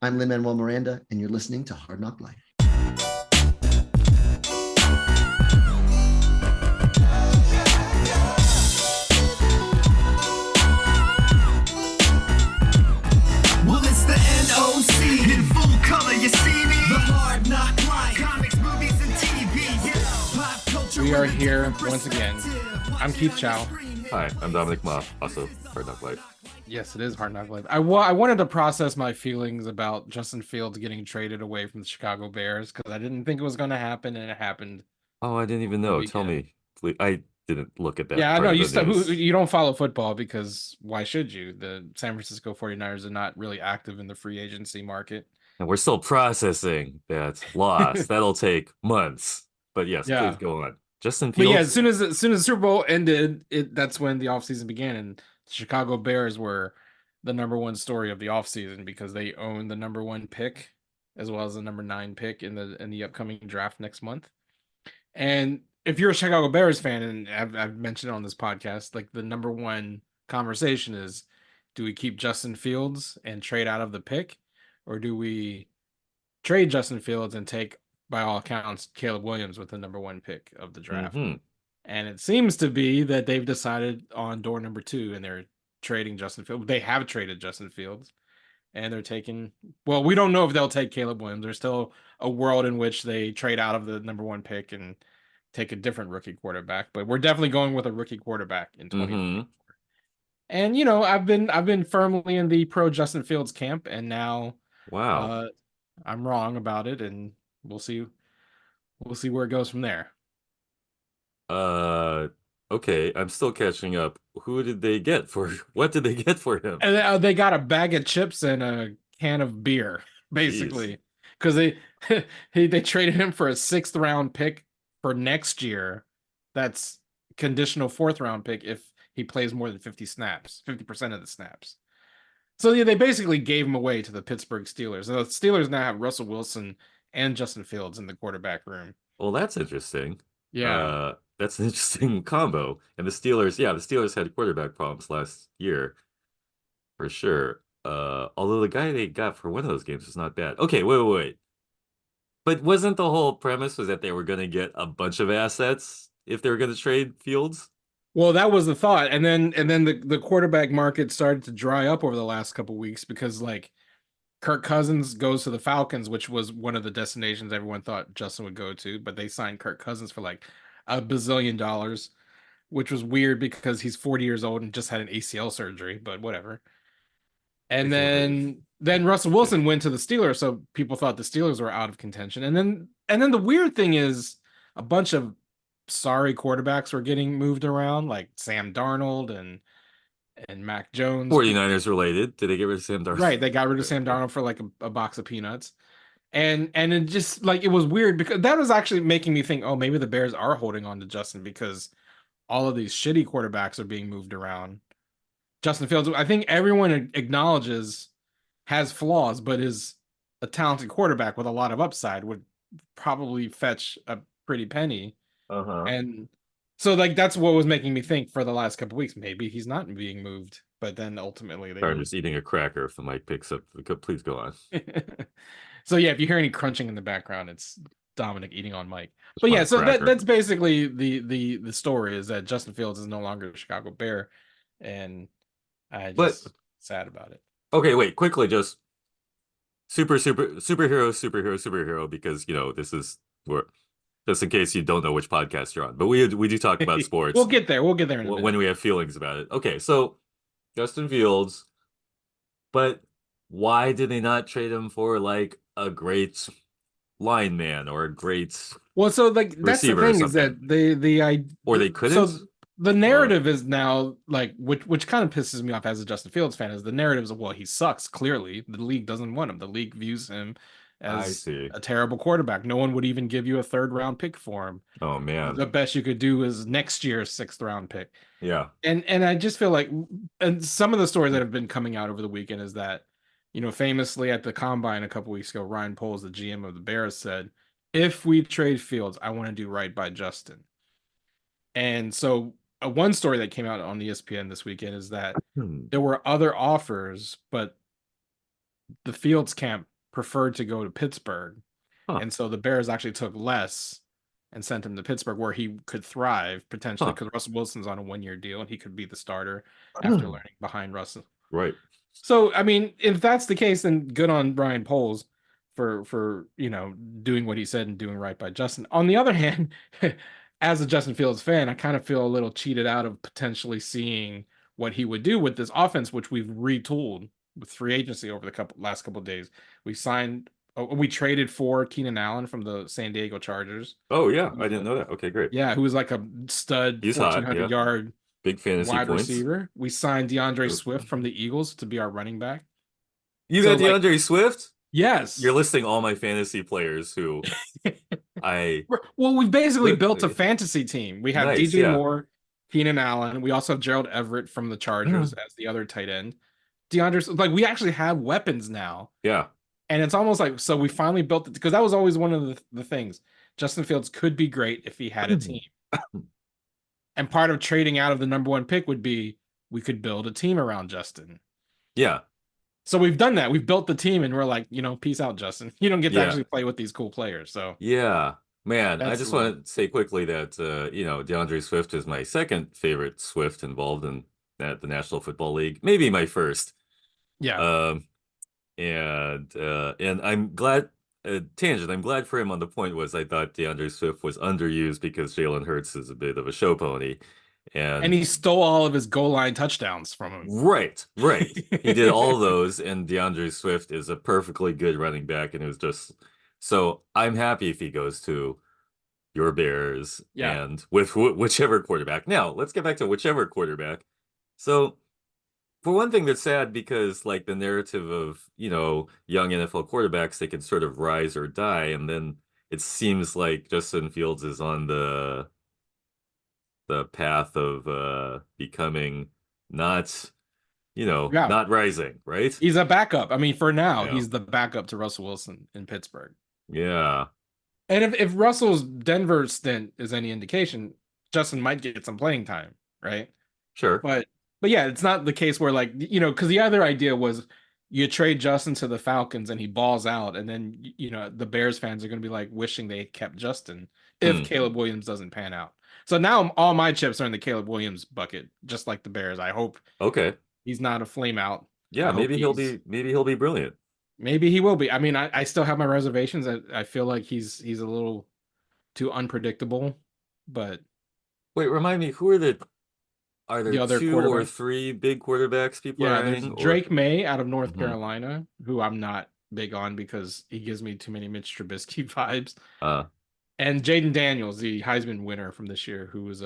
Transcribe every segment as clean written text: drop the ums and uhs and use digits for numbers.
I'm Lin-Manuel Miranda, and you're listening to Hard NOC Life. Well, it's the NOC in full color, you see me? The Hard NOC Life, comics, movies, and TV. Yeah. Pop culture. We are here once again. I'm Keith Chow. Hi, I'm Dominic Ma, also Hard NOC Life. Yes, it is Hard NOC Life. I wanted to process my feelings about Justin Fields getting traded away from the Chicago Bears because I didn't think it was going to happen, and it happened. Oh, I didn't even know. Tell me, please. I didn't look at that. Yeah, I part know of the news. you don't follow football because why should you? The San Francisco 49ers are not really active in the free agency market. And we're still processing that loss. That'll take months. But yes, Yeah. please go on. Justin But Fields. yeah, as soon as the Super Bowl ended, that's when the offseason began, and the Chicago Bears were the number one story of the offseason because they own the number one pick as well as the number 9 pick in the upcoming draft next month. And if you're a Chicago Bears fan, and I've mentioned it on this podcast, like the number one conversation is, do we keep Justin Fields and trade out of the pick, or do we trade Justin Fields and take, by all accounts, Caleb Williams with the number one pick of the draft? Mm-hmm. And it seems to be that they've decided on door number 2, and they're trading Justin Fields. They have traded Justin Fields, and they're taking. Well, we don't know if they'll take Caleb Williams. There's still a world in which they trade out of the number one pick and take a different rookie quarterback. But we're definitely going with a rookie quarterback in 2024. And I've been firmly in the pro Justin Fields camp, and now Wow. I'm wrong about it, and we'll see where it goes from there. Okay, I'm still catching up. What did they get for him? And they got a bag of chips and a can of beer, basically, because they traded him for a 6th round pick for next year. That's conditional 4th round pick if he plays more than 50% of the snaps. So yeah, they basically gave him away to the Pittsburgh Steelers. The Steelers now have Russell Wilson and Justin Fields in the quarterback room. Well, that's interesting. Yeah. That's an interesting combo. And the Steelers had quarterback problems last year, for sure. Although the guy they got for one of those games was not bad. Okay, wait. But wasn't the whole premise was that they were going to get a bunch of assets if they were going to trade Fields? Well, that was the thought, and then the quarterback market started to dry up over the last couple of weeks because Kirk Cousins goes to the Falcons, which was one of the destinations everyone thought Justin would go to, but they signed Kirk Cousins for like $1 bazillion, which was weird because he's 40 years old and just had an ACL surgery, but whatever. And then Russell Wilson went to the Steelers, so people thought the Steelers were out of contention. And then the weird thing is a bunch of sorry quarterbacks were getting moved around, like Sam Darnold and Mac Jones. 49ers related. Did they get rid of Sam Darnold? Right, they got rid of Sam Darnold for like a box of peanuts. And it just it was weird because that was actually making me think, oh, maybe the Bears are holding on to Justin because all of these shitty quarterbacks are being moved around. Justin Fields, I think everyone acknowledges, has flaws, but is a talented quarterback with a lot of upside, would probably fetch a pretty penny. And so that's what was making me think for the last couple of weeks, maybe he's not being moved. But then ultimately I'm just eating a cracker if the mic picks up. Please go on. So yeah, if you hear any crunching in the background, it's Dominic eating on mic. But yeah, so that's basically the story, is that Justin Fields is no longer a Chicago Bear, and I just sad about it. Okay, wait, quickly, just superhero, because this is where, just in case you don't know which podcast you're on, but we do talk about sports. We'll get there in a minute. When we have feelings about it. Okay, so Justin Fields, but why did they not trade him for like a great lineman or a great so that's the thing, is that they couldn't. So the narrative is now which kind of pisses me off as a Justin Fields fan, is the narrative is, well, he sucks. Clearly, the league doesn't want him. The league views him as a terrible quarterback. No one would even give you a 3rd round pick for him. Oh man, the best you could do is next year's 6th round pick. Yeah, and I just feel like, and some of the stories that have been coming out over the weekend is that, famously at the combine a couple weeks ago, Ryan Poles, the GM of the Bears, said, if we trade Fields, I want to do right by Justin. And so one story that came out on ESPN this weekend is that there were other offers, but the Fields camp preferred to go to Pittsburgh. Huh. And so the Bears actually took less and sent him to Pittsburgh, where he could thrive potentially, Huh. because Russell Wilson's on a 1-year deal and he could be the starter after learning behind Russell. Right. So, I mean, if that's the case, then good on Brian Poles for doing what he said and doing right by Justin. On the other hand, as a Justin Fields fan, I kind of feel a little cheated out of potentially seeing what he would do with this offense, which we've retooled with free agency over the last couple of days. We traded for Keenan Allen from the San Diego Chargers. Oh yeah, I didn't know that. Okay, great. Yeah, who was like a stud He's hot, 1,400 yard Big fantasy wide points. receiver. We signed DeAndre Ooh. Swift from the Eagles to be our running back. You So, got DeAndre Swift? Yes. You're listing all my fantasy players who Well, we basically built a fantasy team. We have Nice, DJ yeah. Moore, Keenan Allen. We also have Gerald Everett from the Chargers as the other tight end. DeAndre, like, we actually have weapons now. Yeah. And it's almost like, so we finally built it, because that was always one of the things. Justin Fields could be great if he had a team. And part of trading out of the number 1 pick would be we could build a team around Justin. Yeah. So we've done that. We've built the team, and we're like, peace out, Justin. You don't get to Yeah. actually play with these cool players. So Yeah. Man, I That's just the want to say quickly that DeAndre Swift is my second favorite Swift involved in the National Football League. Maybe my first. yeah. And I'm glad tangent. I'm glad for him on the point was I thought DeAndre Swift was underused because Jalen Hurts is a bit of a show pony. And he stole all of his goal line touchdowns from him. Right. He did all those, and DeAndre Swift is a perfectly good running back, and it was just so I'm happy if he goes to your Bears and with whichever quarterback. Now, let's get back to whichever quarterback. So, for one thing, that's sad because like the narrative of, young NFL quarterbacks, they can sort of rise or die, and then it seems like Justin Fields is on the path of becoming not rising, right? He's a backup. I mean, for now, he's the backup to Russell Wilson in Pittsburgh. Yeah. And if Russell's Denver stint is any indication, Justin might get some playing time, right? Sure. But yeah, it's not the case where, like, because the other idea was you trade Justin to the Falcons and he balls out, and then the Bears fans are going to be like wishing they kept Justin if Caleb Williams doesn't pan out. So now all my chips are in the Caleb Williams bucket, just like the Bears. I hope he's not a flame out. Yeah, maybe he'll be brilliant. Maybe he will be. I mean, I still have my reservations. I feel like he's a little too unpredictable. But wait, remind me, who are there other 2 or 3 big quarterbacks people are there's eyeing? Drake May out of North Carolina, who I'm not big on because he gives me too many Mitch Trubisky vibes. And Jaden Daniels, the Heisman winner from this year, who was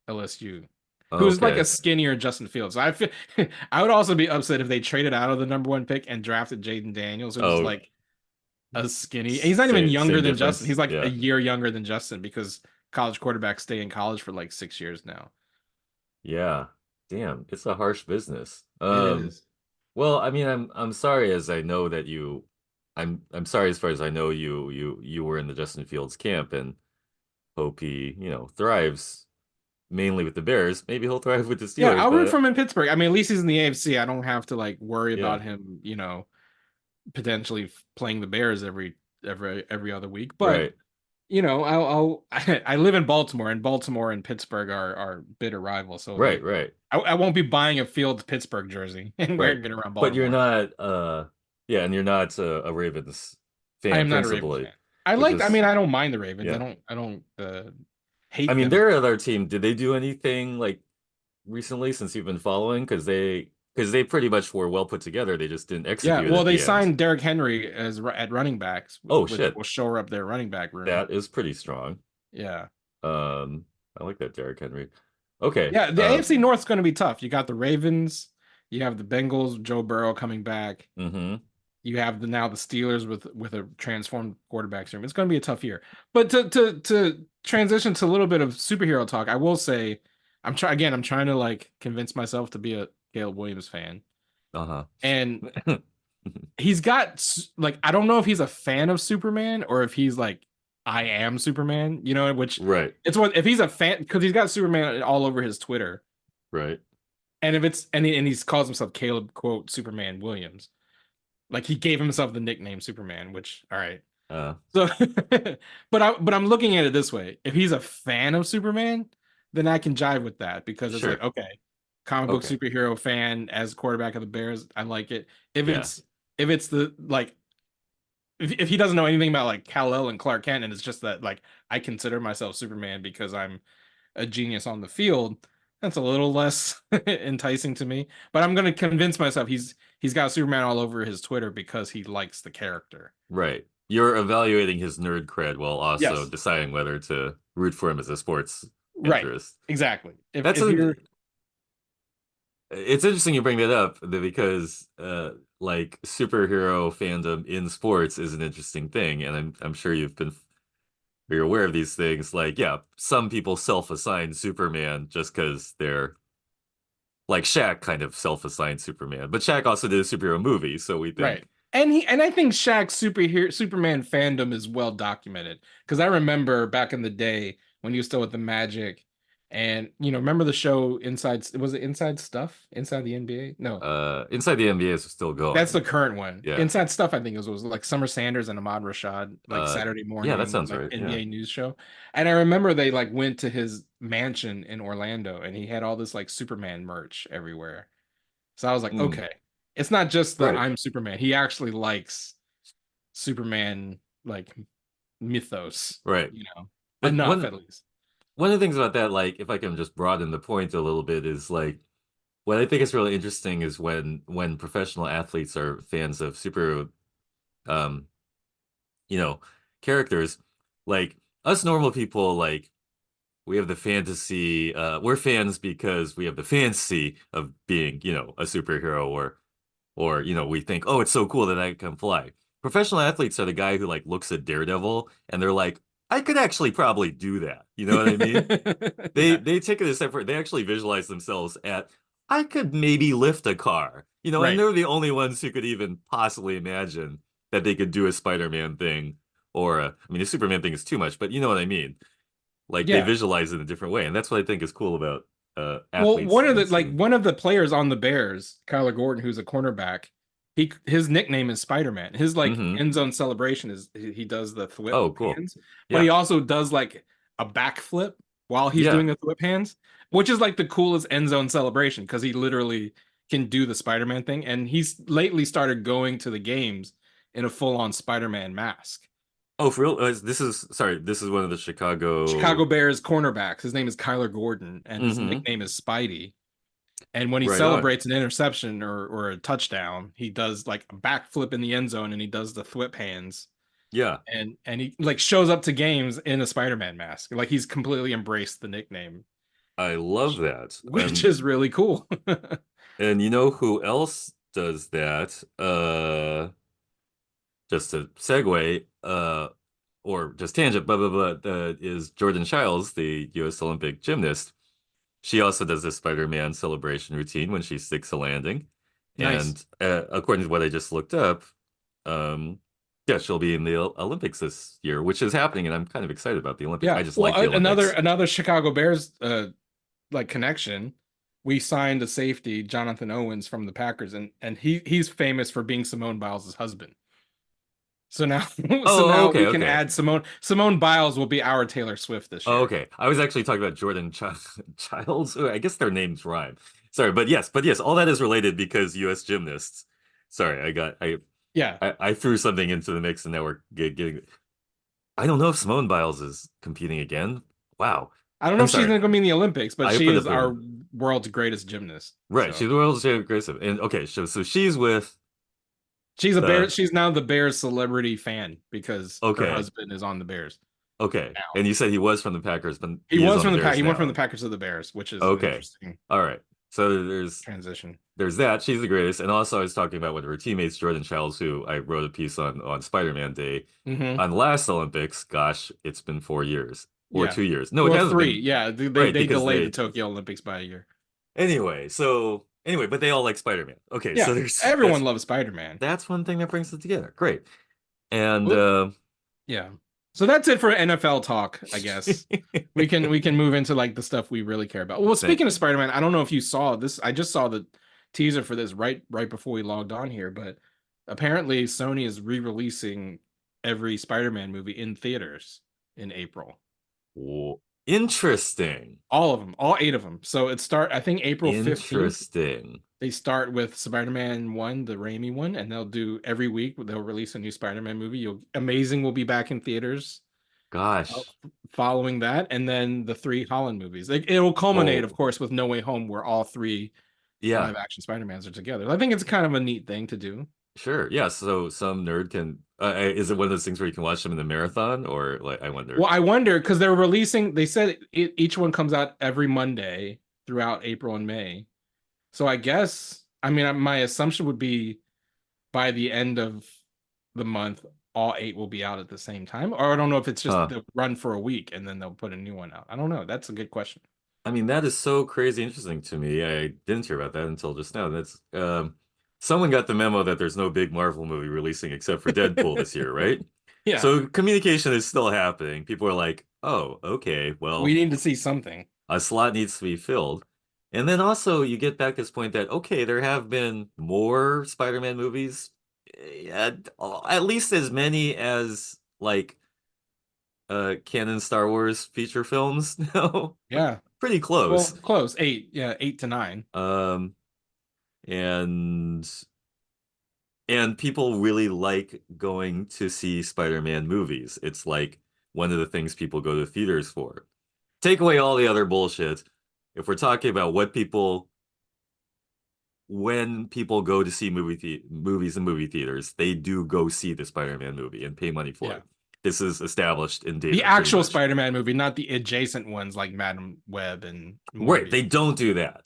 LSU, who's like a skinnier Justin Fields. So I would also be upset if they traded out of the number 1 pick and drafted Jaden Daniels, who's like a skinny. He's not even younger than Justin. He's like a year younger than Justin because college quarterbacks stay in college for like 6 years now. Yeah. Damn, it's a harsh business. It is. Well, I mean, I'm sorry as I know that I'm sorry as far as I know you were in the Justin Fields camp, and hope he, thrives mainly with the Bears. Maybe he'll thrive with the Steelers. Yeah, I'll root for him in Pittsburgh. I mean, at least he's in the AFC. I don't have to like worry about him, potentially playing the Bears every other week. But I live in Baltimore, and Baltimore and Pittsburgh are bitter rivals. So right. I won't be buying a Fields Pittsburgh jersey and wearing it around Baltimore. But you're not and you're not a Ravens fan. I am not a Ravens fan. I don't mind the Ravens. Yeah. I don't hate. I mean, them. their other team. Did they do anything like recently since you've been following? Because they pretty much were well put together. They just didn't execute. Yeah, well, they signed Derrick Henry at running backs. Which shit! Will shore up their running back room. That is pretty strong. Yeah. I like that Derrick Henry. Okay. Yeah, the AFC North's going to be tough. You got the Ravens. You have the Bengals. Joe Burrow coming back. Mm-hmm. You have now the Steelers with a transformed quarterback room. It's going to be a tough year. But to transition to a little bit of superhero talk, I will say I'm trying to like convince myself to be a Caleb Williams fan. And he's got like, I don't know if he's a fan of Superman or if he's like, I am Superman, which it's what if he's a fan, because he's got Superman all over his Twitter. Right. And if it's and he calls himself Caleb quote Superman Williams. Like he gave himself the nickname Superman, which all right. Uh, So, but I'm looking at it this way: if he's a fan of Superman, then I can jive with that because it's like, sure. okay, comic book Okay. superhero fan as quarterback of the Bears, I like it. If Yeah. it's the like, if he doesn't know anything about like Kal-El and Clark Kent, and it's just that like I consider myself Superman because I'm a genius on the field, that's a little less enticing to me. But I'm gonna convince myself he's got Superman all over his Twitter because he likes the character. Right. You're evaluating his nerd cred while also Yes. deciding whether to root for him as a sports Right. interest. Exactly. That's If you're It's interesting you bring that up because like superhero fandom in sports is an interesting thing, and I'm sure you're aware of these things. Like, yeah, some people self-assign Superman just because they're like Shaq kind of self-assigned Superman, but Shaq also did a superhero movie, so we right. think And I think Shaq's Superman fandom is well documented because I remember back in the day when he was still with the Magic, and remember the show Inside? Was it Inside Stuff? Inside the NBA? No, Inside the NBA is still that's going. the current one. Yeah. Inside Stuff, I think was like Summer Sanders and Ahmad Rashad, like Saturday Yeah, that morning, sounds like right. Yeah. NBA news show. And I remember they like went to his mansion in Orlando, and he had all this like Superman merch everywhere. So I was like, Mm, okay, it's not just the right. I'm Superman. He actually likes Superman like mythos, Right. But enough at least. one of the things about that, like if I can just broaden the point a little bit, is like what I think is really interesting is when professional athletes are fans of super um you know characters, like us normal people, like we have the fantasy, we're fans because we have the fantasy of being, a superhero, or we think, oh, it's so cool that I can fly. Professional athletes are the guy who like looks at Daredevil and they're like, I could actually probably do that. You know what I mean? They Yeah, they take it a step further. They actually visualize themselves at, I could maybe lift a car, and right. they're the only ones who could even possibly imagine that they could do a Spider-Man thing, or I mean, a Superman thing is too much, but you know what I mean. Like they Yeah. visualize it in a different way, and that's what I think is cool about Well, athletes in one of the players on the Bears, Kyler Gordon, who's a cornerback, his nickname is Spider-Man. His like Mm-hmm. end zone celebration is he does the thwip Oh, cool. hands, but he Yeah, also does like a backflip while he's yeah. doing the thwip hands, which is like the coolest end zone celebration because he literally can do the Spider-Man thing. And he's lately started going to the games in a full-on Spider-Man mask. Oh, for real? This is sorry. This is one of the Chicago Chicago. Bears cornerbacks. His name is Kyler Gordon, and his Mm-hmm. nickname is Spidey. And when he Right on. celebrates an interception or a touchdown, he does like a backflip in the end zone and he does the thwip hands. Yeah, And he like shows up to games in a Spider-Man mask. Like he's completely embraced the nickname, I love that. which is really cool. And you know who else does that? Just to segue, or just tangent, blah blah blah, is Jordan Childs, the U.S. Olympic gymnast. She also does the Spider-Man celebration routine when she sticks a landing. Nice. And according to what I just looked up, um, yeah, she'll be in the Olympics this year, which is happening, and I'm kind of excited about the Olympics. Yeah. I just Well, like the Olympics. another Chicago Bears like connection. We signed a safety, Jonathan Owens from the Packers, and he's famous for being Simone Biles' husband. So now, so Oh, now okay, we can okay. add Simone. Simone Biles will be our Taylor Swift this Oh, year. okay. I was actually talking about Jordan Childs. Oh, I guess their names rhyme. Sorry, but yes, all that is related because U.S. gymnasts. Sorry, Yeah, I threw something into the mix, and now we're getting. I don't know if Simone Biles is competing again. Wow. I don't know I'm if she's sorry. going to be in the Olympics, but I she put is up our a world's greatest gymnast. right. So She's the world's aggressive, and okay, so she's with she's a Bear. the She's now the Bears celebrity fan because her okay, husband is on the Bears okay, now. and you said he was from the Packers, but He he is was on the from the Bears He went from the now. Packers to the Bears, which is an Okay, interesting all right. So transition. there's that. She's the greatest, and also I was talking about one of her teammates, Jordan Childs, who I wrote a piece on Spider-Man Day Hmm. on last Olympics. Gosh, it's been 4 years or Yeah, 2 years. No, it well, hasn't three. been Yeah, right they because delayed the they Tokyo Olympics by a year. anyway, but they all like Spider-Man. Okay, so Yeah, there's everyone loves Spider-Man. that's one thing that brings it together. Great. And Well, yeah. So that's it for NFL talk, I guess. We can move into like the stuff we really care about. Well, thank speaking of Spider-Man, I don't know if you saw this. I just saw the teaser for this right before we logged on here, but Apparently, Sony is re-releasing every Spider-Man movie in theaters in April. Interesting. All of them, all 8 of them. So I think April 15th. Interesting. They start with Spider-Man 1, the Raimi one, and they'll do every week. They'll release a new Spider-Man movie. Amazing will be back in theaters Gosh. following that, and then the 3 Holland movies. It will culminate, of Oh, course, with No Way Home, where all 3 yeah. live action Spider-Mans are together. I think it's kind of a neat thing to do. Sure. Yeah. So some nerd can. Is it one of those things where you can watch them in the marathon, or like I wonder? Well, I wonder because they're releasing. They said each one comes out every Monday throughout April and May. So I guess, I mean, my assumption would be by the end of the month, all 8 will be out at the same time. Or I don't know if it's just Huh. they'll run for a week and then they'll put a new one out. I don't know. That's a good question. I mean, that is so crazy interesting to me. I didn't hear about that until just now. That's someone got the memo that there's no big Marvel movie releasing except for Deadpool this year, right? Yeah, So communication is still happening. People are like, "Oh, okay, we well, need to see something. a slot needs to be filled." And then also you get back to this point that okay, there have been more Spider-Man movies, at least as many as like canon Star Wars feature films. No, Yeah. pretty Well, close. close. 8. Yeah, 8 to 9. Um, and people really like going to see Spider-Man movies. It's like one of the things people go to theaters for. Take away all the other bullshit. If we're talking about when people go to see movies in movie theaters, they do go see the Spider-Man movie and pay money for Yeah. it. This is established in data. The pretty actual much. Spider-Man movie, not the adjacent ones like Madam Web and Right, they Morbius. don't do that.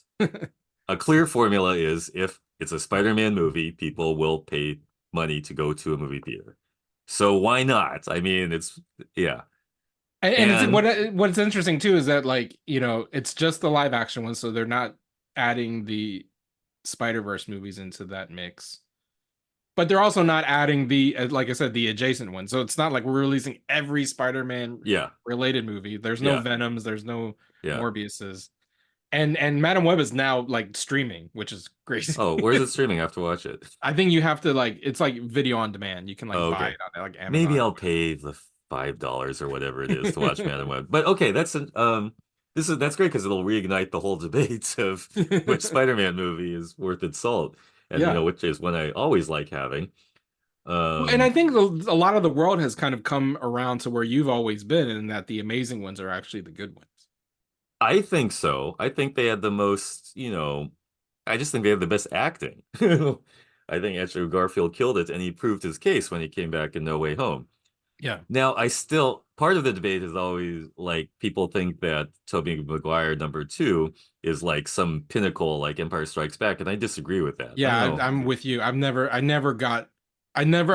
A clear formula is if it's a Spider-Man movie, people will pay money to go to a movie theater. So why not? I mean, yeah. And it's And what's interesting too is that, like, it's just the live action one, so they're not adding the Spider-Verse movies into that mix. But they're also not adding like I said, the adjacent one. So it's not like we're releasing every Spider-Man yeah, related movie. There's no yeah, Venoms, there's no yeah. Morbiuses. And Madam Web is now like streaming, which is crazy. Oh, where's it streaming? I have to watch it. I think you have to, like, it's like video on demand. You can like Oh, buy okay. it on like Maybe Amazon. I'll pay the $5 or whatever it is to watch Madam Web. But okay, that's great because it'll reignite the whole debate of which Spider-Man movie is worth its salt. And Yeah. which is one I always like having. And I think a lot of the world has kind of come around to where you've always been, and that the amazing ones are actually the good ones. I think so. I think they had the most, I just think they have the best acting. I think Andrew Garfield killed it, and he proved his case when he came back in No Way Home. Yeah. Now, part of the debate is always like people think that Tobey Maguire #2 is like some pinnacle, like Empire Strikes Back, and I disagree with that. Yeah, I don't know. I'm with you. I never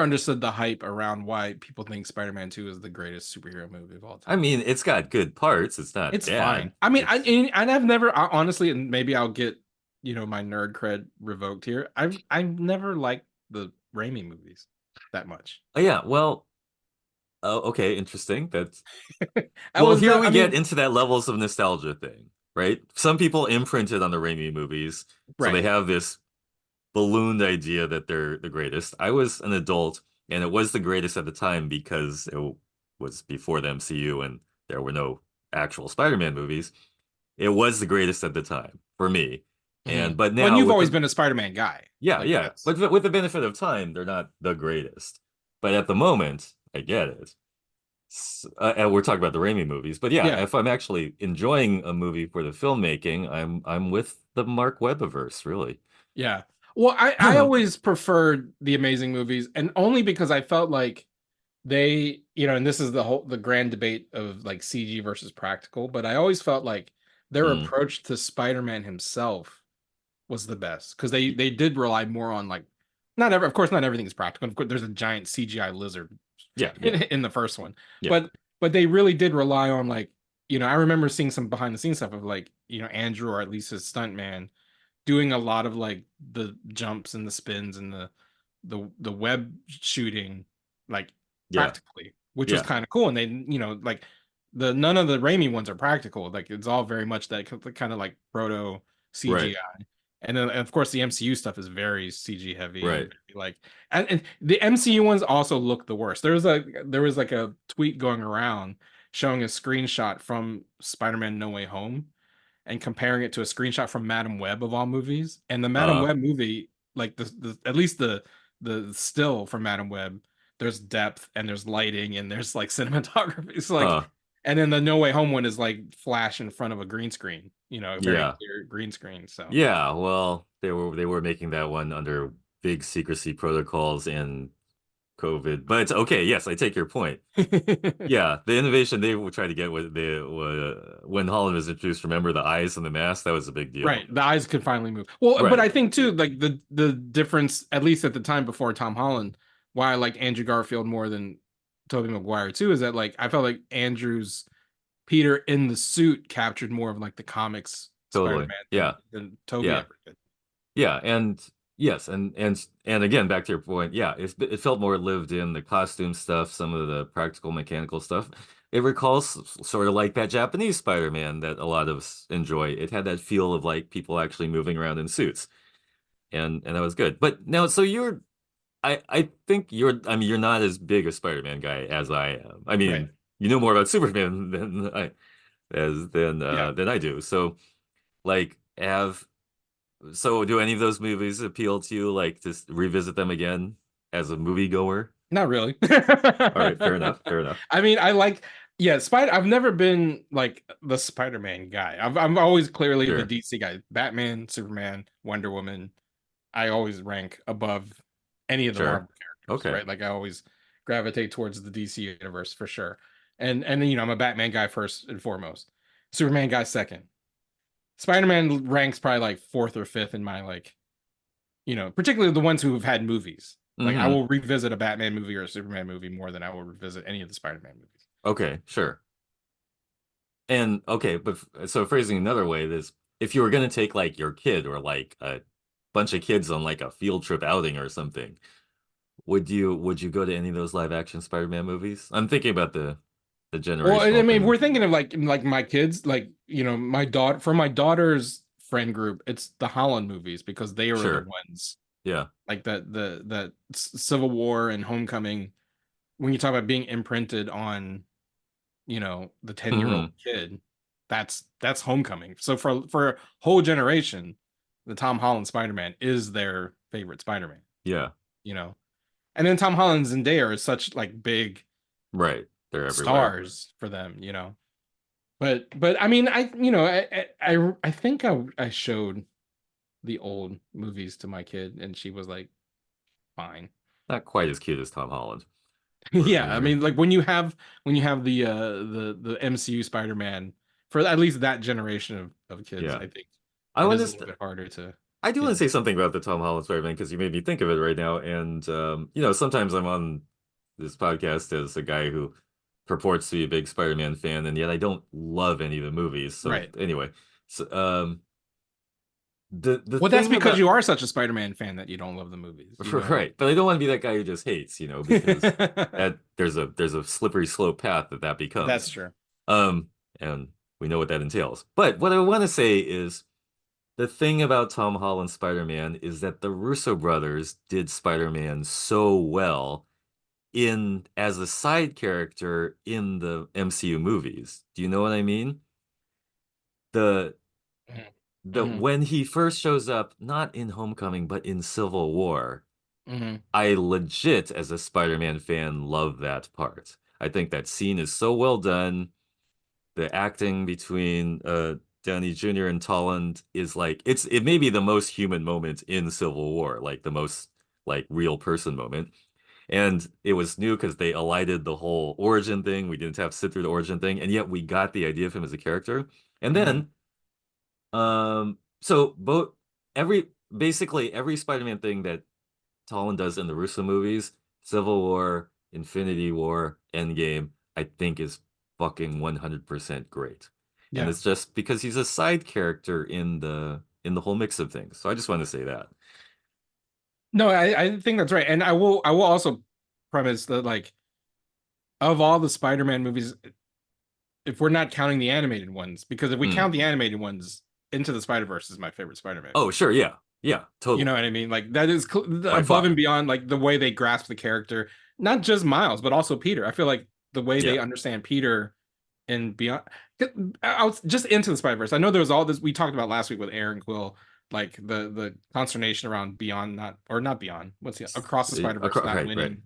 understood the hype around why people think Spider-Man 2 is the greatest superhero movie of all I time. mean, it's got good parts. It's not It's bad. fine. I mean, I've never honestly, and maybe I'll get, my nerd cred revoked here. I've never liked the Raimi movies that much. Oh, yeah, well, okay, interesting. That's I Well, was here not, we I get mean, into that levels of nostalgia thing, right? Some people imprinted on the Raimi movies, so they right. have this ballooned idea that they're the greatest. I was an adult, and it was the greatest at the time because it was before the MCU and there were no actual Spider-Man movies. It was the greatest at the time for me. Mhm. But Well, and now you've with always been a Spider-Man guy. yeah, Like, yeah. that's But with the benefit of time, they're not the greatest. But at the moment, I get it. And we're talking about the Raimi movies, but yeah, yeah. if I'm actually enjoying a movie for the filmmaking, I'm with the Mark Webbiverse, really. Yeah. Well, I always preferred the Amazing movies, and only because I felt like they, and this is the grand debate of like CG versus practical, but I always felt like their Mm, approach to Spider-Man himself was the best, because they did rely more on, like, of course not everything is practical. Of course, there's a giant CGI lizard yeah, in, yeah, in the first one, yeah, but they really did rely on, like, I remember seeing some behind the scenes stuff of, like, Andrew, or at least his stuntman, doing a lot of like the jumps and the spins and the web shooting, like, yeah, practically, which was yeah, kind of cool. And they, like, none of the Raimi ones are practical. Like, it's all very much that kind of like proto right. CGI. And then of course the MCU stuff is very CG heavy, Right. and like, and the MCU ones also look the worst. There was like a tweet going around showing a screenshot from Spider-Man No Way Home and comparing it to a screenshot from Madam Web of all movies. And the Madam Web movie, like the at least the still from Madam Web, there's depth and there's lighting and there's like cinematography. It's like, and then the No Way Home one is like flash in front of a green screen, a very clear green screen. So yeah, well, they were making that one under big secrecy protocols and COVID. But okay, yes, I take your point. Yeah, the innovation they were trying to get with when Holland was introduced. Remember the eyes and the mask? That was a big deal. Right, the eyes could finally move. Well, Right. but I think too, like the difference, at least at the time before Tom Holland, why I like Andrew Garfield more than Tobey Maguire too, is that like I felt like Andrew's Peter in the suit captured more of like the comics Totally. Spider-Man than Tobey ever did. Yeah, and yes, and again, back to your point, yeah, it felt more lived in, the costume stuff, some of the practical mechanical stuff. It recalls sort of like that Japanese Spider-Man that a lot of us enjoy. It had that feel of like people actually moving around in suits, and that was good. But now, so I think you're not as big a Spider-Man guy as I am. I mean, Right. you know more about Superman than I do. So like so do any of those movies appeal to you, like to revisit them again as a moviegoer? Not really. All right, fair enough. I mean, I've never been like the Spider-Man guy. I'm always clearly Sure. the DC guy. Batman, Superman, Wonder Woman. I always rank above any of the Sure. Marvel characters, Okay. right? Like I always gravitate towards the DC universe for sure. And then I'm a Batman guy first and foremost. Superman guy second. Spider-Man ranks probably like fourth or fifth in my like, particularly the ones who have had movies. Like I will revisit a Batman movie or a Superman movie more than I will revisit any of the Spider-Man movies. Okay, sure. And okay, but so phrasing another way is, if you were going to take like your kid or like a bunch of kids on like a field trip outing or something, would you go to any of those live action Spider-Man movies? I'm thinking about the generational Well, I mean, thing. we're thinking of like my kids, like my daughter, for my daughter's friend group, it's the Holland movies because they were Sure. the ones. Yeah. Like the Civil War and Homecoming, when you talk about being imprinted on, the 10-year-old kid, that's Homecoming. So for a whole generation, the Tom Holland Spider-Man is their favorite Spider-Man. Yeah. And then Tom Holland and Zendaya are such like big Right. They're everywhere. stars for them, But I mean, I think I showed the old movies to my kid and she was like fine. Not quite as cute as Tom Holland. Yeah, I mean, like when you have the MCU Spider-Man for at least that generation of kids, Yeah. I think I it want is a to little bit harder to. I do want to say something about the Tom Holland Spider-Man because you made me think of it right now. And sometimes I'm on this podcast as a guy who purports to be a big Spider-Man fan, and yet I don't love any of the movies. So Right. anyway, so Well, that's because you are such a Spider-Man fan that you don't love the movies. Right, but I don't want to be that guy who just hates, because there's a slippery slope path that becomes. That's true. And we know what that entails. But what I want to say is, the thing about Tom Holland's Spider-Man is that the Russo brothers did Spider-Man so well as a side character in the MCU movies. Do you know what I mean? When he first shows up, not in Homecoming, but in Civil War, I legit, as a Spider-Man fan, love that part. I think that scene is so well done. The acting between Downey Jr. and Holland is like, it may be the most human moment in Civil War, like the most like real person moment. And it was new because they elided the whole origin thing. We didn't have to sit through the origin thing, and yet we got the idea of him as a character. And then, so basically every Spider-Man thing that Holland does in the Russo movies, Civil War, Infinity War, Endgame, I think is fucking 100% great. Yeah. And it's just because he's a side character in the whole mix of things. So I just want to say that. No, I think that's right. And I will also premise that, like, of all the Spider-Man movies, if we're not counting the animated ones, because if we count the animated ones, Into the Spider-Verse is my favorite Spider-Man. Oh, sure, yeah, totally. You know what I mean? Like that is By above far. and beyond like the way they grasp the character, not just Miles, but also Peter. I feel like the way they Yeah. understand Peter and beyond, I was just Into the Spider-Verse. I know there was all this we talked about last week with Aaron Quill, like the consternation around Beyond not Beyond, what's the Across the Spider-Verse not Right, winning right.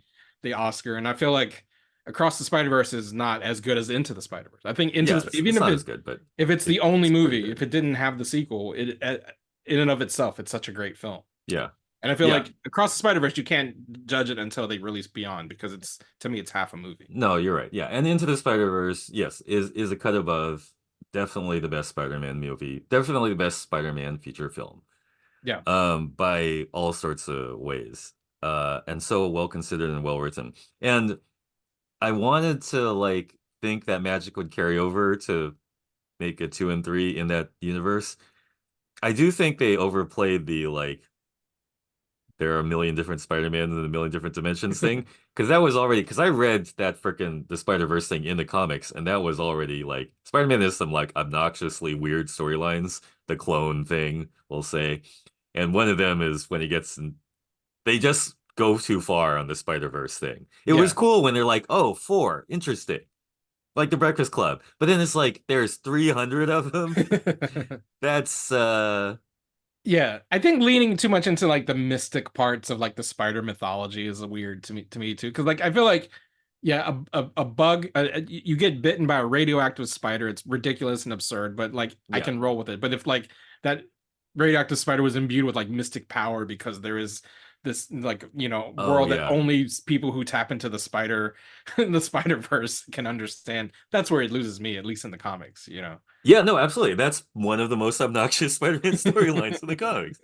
the Oscar, and I feel like Across the Spider-Verse is not as good as Into the Spider-Verse. I think Into Yeah, the it's even not if as good, but if it's the only it's pretty movie, good. if it didn't have the sequel, it in and of itself, it's such a great film. Yeah. And I feel Yeah. like Across the Spider-Verse, you can't judge it until they release Beyond because it's to me it's half a movie. No, you're right. Yeah, and Into the Spider-Verse, yes, is a cut above. Definitely the best Spider-Man movie. Definitely the best Spider-Man feature film. Yeah. By all sorts of ways. And so well considered and well written. And I wanted to like think that magic would carry over to make a 2 and 3 in that universe. I do think they overplayed the like there are a million different Spider-Man in a million different dimensions thing. Because that was already because I read that freaking the Spider-Verse thing in the comics, and that was already like Spider-Man has some like obnoxiously weird storylines, the clone thing, we'll say. And one of them is when he gets in, they just go too far on the Spider-Verse thing. It was Yeah. cool when they're like, oh, 4, interesting. Like the Breakfast Club. But then it's like there's 300 of them. That's Yeah, I think leaning too much into like the mystic parts of like the spider mythology is weird to me too. Because like I feel like, yeah, a bug, you get bitten by a radioactive spider, it's ridiculous and absurd, but like I yeah. can roll with it. But if like that radioactive spider was imbued with like mystic power because there is this like Oh world that yeah. only people who tap into the spider the Spider Verse can understand, that's where it loses me, at least in the comics. Yeah, no, absolutely. That's one of the most obnoxious Spider-Man storylines in the comics.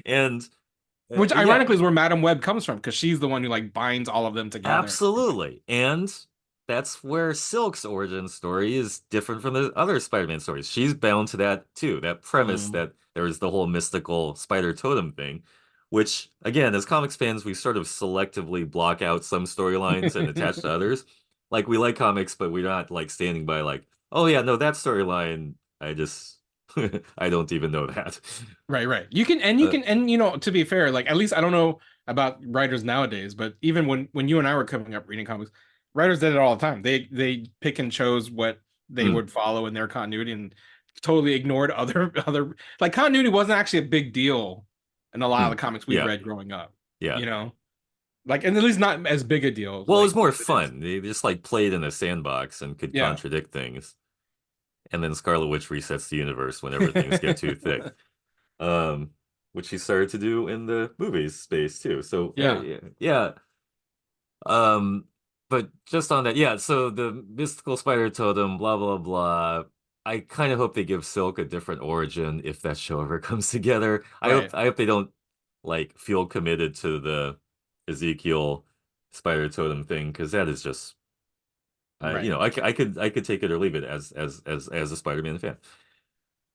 And Which yeah, ironically is where Madam Web comes from, because she's the one who like binds all of them together. absolutely. And that's where Silk's origin story is different from the other Spider-Man stories. She's bound to that too, that premise Mm. that there is the whole mystical spider totem thing, which again, as comics fans, we sort of selectively block out some storylines and attach to others. Like we like comics, but we're not like standing by like, oh yeah, no, that storyline, I just I don't even know that. Right. You can, and to be fair, like at least I don't know about writers nowadays, but even when you and I were coming up reading comics, writers did it all the time. They pick and chose what they Mm, would follow in their continuity and totally ignored other like continuity wasn't actually a big deal in a lot of the comics we yeah, read growing up. yeah. You know, like and at least not as big a deal. Well, it was Like more as it is. fun. They just like played in a sandbox and could Yeah. contradict things. And then Scarlet Witch resets the universe whenever things get too thick. Um, which he started to do in the movies space too. So Yeah. yeah. Um, but just on that, yeah. So the mystical spider totem, blah blah blah. I kind of hope they give Silk a different origin if that show ever comes together. Right. I hope they don't like feel committed to the Ezekiel spider totem thing because that is just Right. I could take it or leave it as a Spider-Man fan.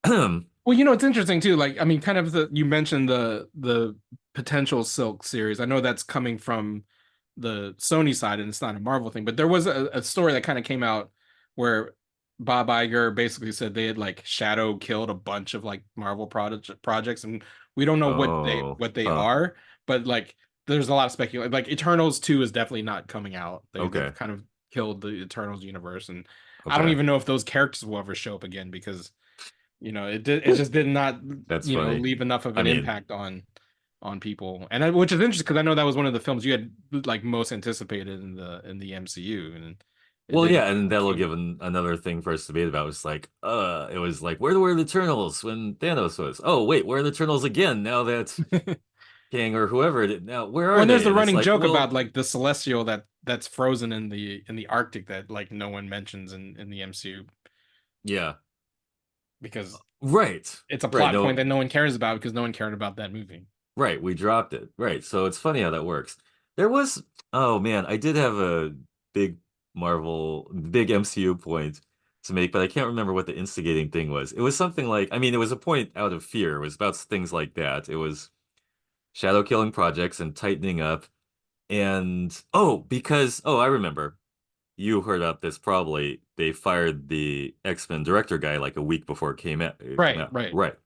Well, it's interesting too. Like, I mean, kind of you mentioned the potential Silk series. I know that's coming from the Sony side and it's not a Marvel thing, but there was a story that kind of came out where Bob Iger basically said they had like shadow killed a bunch of like Marvel projects, and we don't know Oh, what they huh. are, but like there's a lot of speculation. Like Eternals 2 is definitely not coming out. They've Okay, kind of killed the Eternals universe, and I don't okay. even know if those characters will ever show up again because it just did not That's funny. leave enough of I an mean, impact on people, and which is interesting because I know that was one of the films you had like most anticipated in the MCU, and it well, didn't yeah, and that'll came give out. another thing for us to debate about. It's like, it was like, where were the Eternals when Thanos was? Oh, wait, where are the Eternals again now that Kang or whoever it is now? Where Well, are and there's they? the And it's running like, joke about well, like the celestial that's frozen in the Arctic that like no one mentions in the MCU yeah, because right, it's a right. plot point No, that no one cares about because no one cared about that movie. right, we dropped it. Right. So it's funny how that works. There was, oh man, I did have a big big MCU point to make, but I can't remember what the instigating thing was. It was something like, I mean, it was a point out of fear. It was about things like that. It was shadow killing projects and tightening up. And oh, I remember. You heard about this probably. They fired the X-Men director guy like a week before it came out. Right. Right.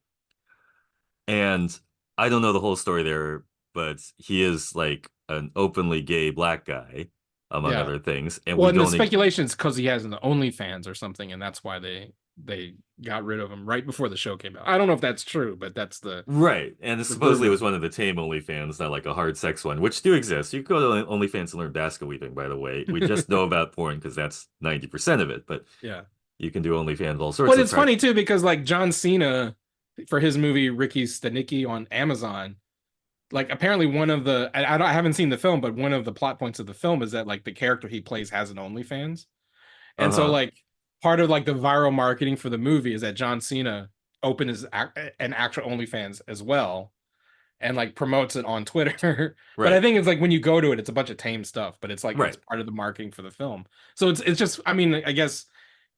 And I don't know the whole story there, but he is like an openly gay black guy, among Yeah. other things. And Well, we and the don't e- speculation is because he has an OnlyFans or something, and that's why they got rid of him right before the show came out. I don't know if that's true, but that's Right. And the supposedly it was rumor. one of the tame OnlyFans, not like a hard sex one, which do exist. You can go to OnlyFans and learn basket weaving, by the way. We just know about porn because that's 90% of it, but Yeah. you can do OnlyFans, all sorts Well, of it's practice. funny too because like John Cena for his movie Ricky Stenicki on Amazon, like apparently one of the I haven't seen the film, but one of the plot points of the film is that like the character he plays has an OnlyFans. And so Uh-huh. like part of like the viral marketing for the movie is that John Cena opened an actual OnlyFans as well and like promotes it on Twitter. But I Right. think it's like when you go to it, it's a bunch of tame stuff, but it's like it's Right. part of the marketing for the film. So it's just I mean, I guess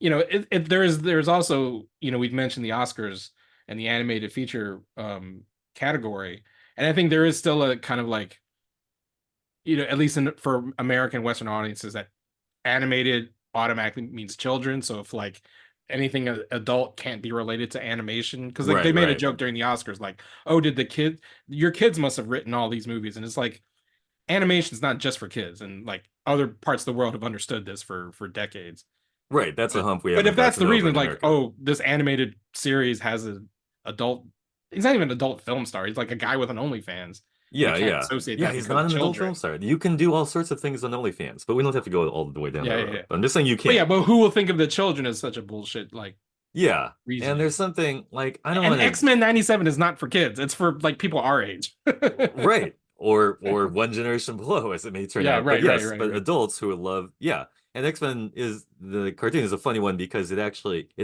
there's also, we've mentioned the Oscars and the animated feature category. And I think there is still a kind of like, at least for American Western audiences, that animated automatically means children. So if like anything adult can't be related to animation, because like they Right. made a Right. joke during the Oscars, like, oh, did your kids must have written all these movies, and it's like animation's not just for kids, and like other parts of the world have understood this for decades. Right. That's a But hump we but haven't if that's gotten the over reason, in like, America. oh, this animated series has an adult, he's not even an adult film star. He's like a guy with an OnlyFans. We Yeah, can't yeah. associate Yeah, that he's because not of an adult children. film star. You can do all sorts of things on OnlyFans, but we don't have to go all the way down Yeah, that yeah, road. yeah. I'm just saying you But yeah, can. but who will think of the children as such a bullshit like Yeah. And reasoning? there's something like I don't And want to X-Men 97 is not for kids. It's for like people our age. right or one generation below as it may turn Yeah, out. But right, right, yes, right, but right. adults who would love yeah. And X-Men is the cartoon is a funny one because it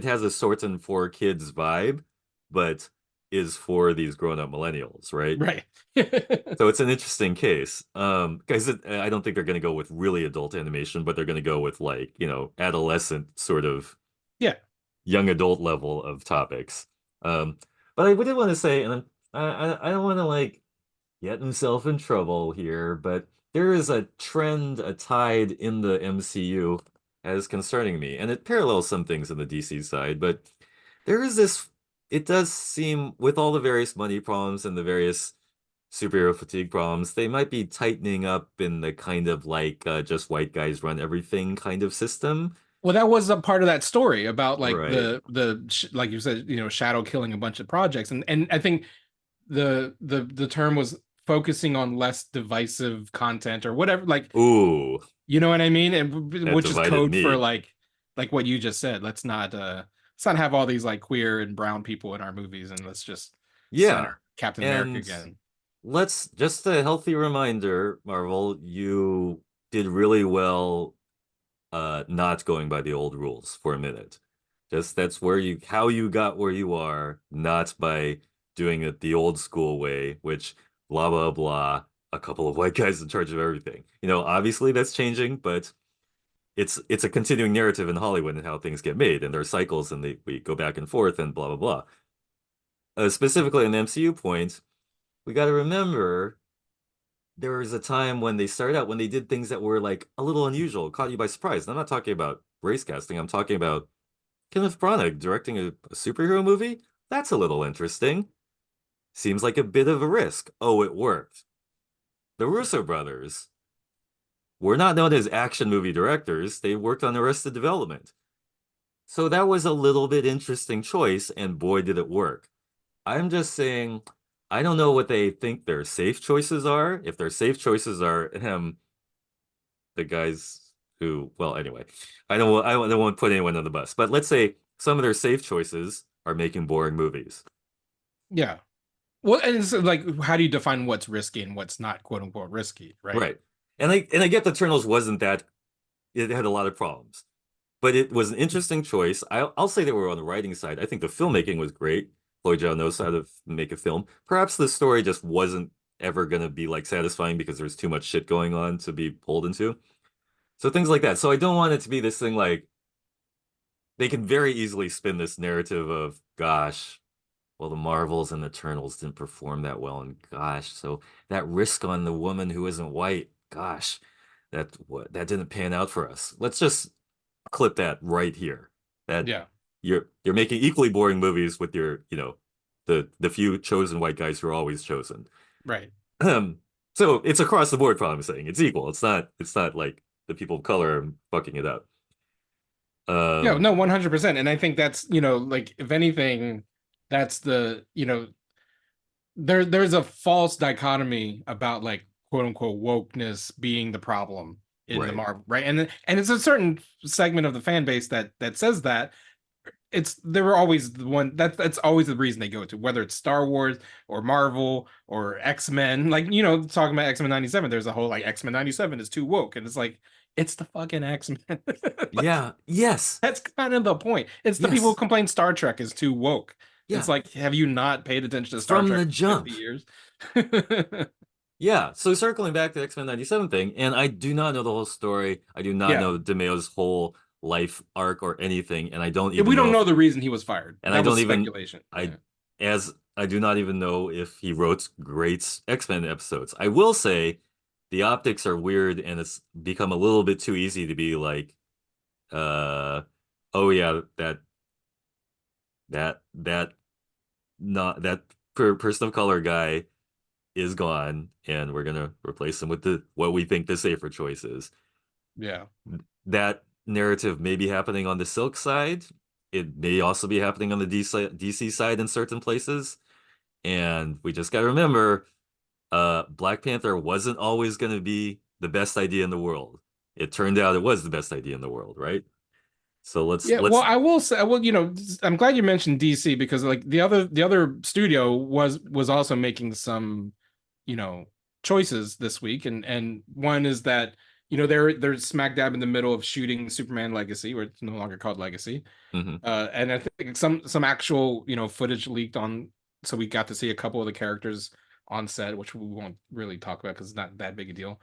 has a sorts and for kids vibe, but is for these grown-up millennials, right? Right. So it's an interesting case. Guys, I don't think they're going to go with really adult animation, but they're going to go with like, adolescent sort of Yeah. young adult level of topics. Um, but I did want to say, and I don't want to like get himself in trouble here, but there is a trend, a tide in the MCU as concerning me, and it parallels some things in the DC side, but there is this, it does seem with all the various money problems and the various superhero fatigue problems, they might be tightening up in the kind of like just white guys run everything kind of system. Well, that was a part of that story about like Right. like you said, Shadow killing a bunch of projects, and I think the term was focusing on less divisive content or whatever, like, Ooh, you know what I mean, and that which is divided code for me. like what you just said. Let's not have all these like queer and brown people in our movies, and let's just Yeah. center Captain America And again. let's just a healthy reminder, Marvel, you did really well not going by the old rules for a minute. Just that's where how you got where you are, not by doing it the old school way, which blah blah blah, a couple of white guys in charge of everything. Obviously that's changing, but it's a continuing narrative in Hollywood and how things get made, and there are cycles, and we go back and forth, and blah blah blah. Specifically, on the MCU point, we got to remember there was a time when they started out when they did things that were like a little unusual, caught you by surprise. And I'm not talking about race casting. I'm talking about Kenneth Branagh directing a superhero movie. That's a little interesting. Seems like a bit of a risk. Oh, it worked. The Russo brothers were not known as action movie directors. They worked on Arrested Development. So that was a little bit interesting choice, and boy, did it work. I'm just saying, I don't know what they think their safe choices are. If their safe choices are the guys who, well, anyway, I don't want to put anyone on the bus, but let's say some of their safe choices are making boring movies. Yeah. Well, and it's like, how do you define what's risky and what's not, quote unquote, risky, right? Right. And I get the Eternals wasn't that it had a lot of problems, but it was an interesting choice. I'll say that we're on the writing side. I think the filmmaking was great. Chloe Zhao knows how to make a film. Perhaps the story just wasn't ever going to be like satisfying because there's too much shit going on to be pulled into. So things like that. So I don't want it to be this thing like they can very easily spin this narrative of, gosh, well, the Marvels and the Eternals didn't perform that well, and gosh, so that risk on the woman who isn't white, gosh, that didn't pan out for us. Let's just clip that right here. That Yeah. you're making equally boring movies with your, the few chosen white guys who are always chosen. Right. So it's across the board problem. I'm saying it's equal. It's not like the people of color are fucking it up. Yeah, no, 100%. And I think that's, like, if anything, that's there's a false dichotomy about, like, quote unquote wokeness being the problem in the Right. Marvel, right? And it's a certain segment of the fan base that says that. They were always the one that's always the reason they go to, whether it's Star Wars or Marvel or X-Men. Like, talking about X-Men 97, there's a whole like X-Men 97 is too woke, and it's like, it's the fucking X-Men. Like, Yeah. Yes. that's kind of the point. It's the people who Yes. complain Star Trek is too woke. It's Yeah. like, have you not paid attention to Star From Trek the for jump. 50 years? Yeah. So circling back to the X-Men 97 thing, and I do not know the whole story. I do not Yeah. know DeMeo's whole life arc or anything, and I don't even We don't know if, the reason he was fired. and That I was don't even speculation. as I do not even know if he wrote great X-Men episodes. I will say the optics are weird, and it's become a little bit too easy to be like, oh yeah, that not that person of color guy is gone, and we're gonna replace him with what we think the safer choice is. Yeah. That narrative may be happening on the Silk side. It may also be happening on the DC side in certain places. And we just gotta remember, Black Panther wasn't always gonna be the best idea in the world. It turned out it was the best idea in the world, right? So let's Well, I will say, I'm glad you mentioned DC, because like the other studio was also making some, choices this week, and one is that, they're smack dab in the middle of shooting Superman Legacy, where it's no longer called Legacy. Mhm. And I think some actual, footage leaked on, so we got to see a couple of the characters on set, which we won't really talk about because it's not that big a deal.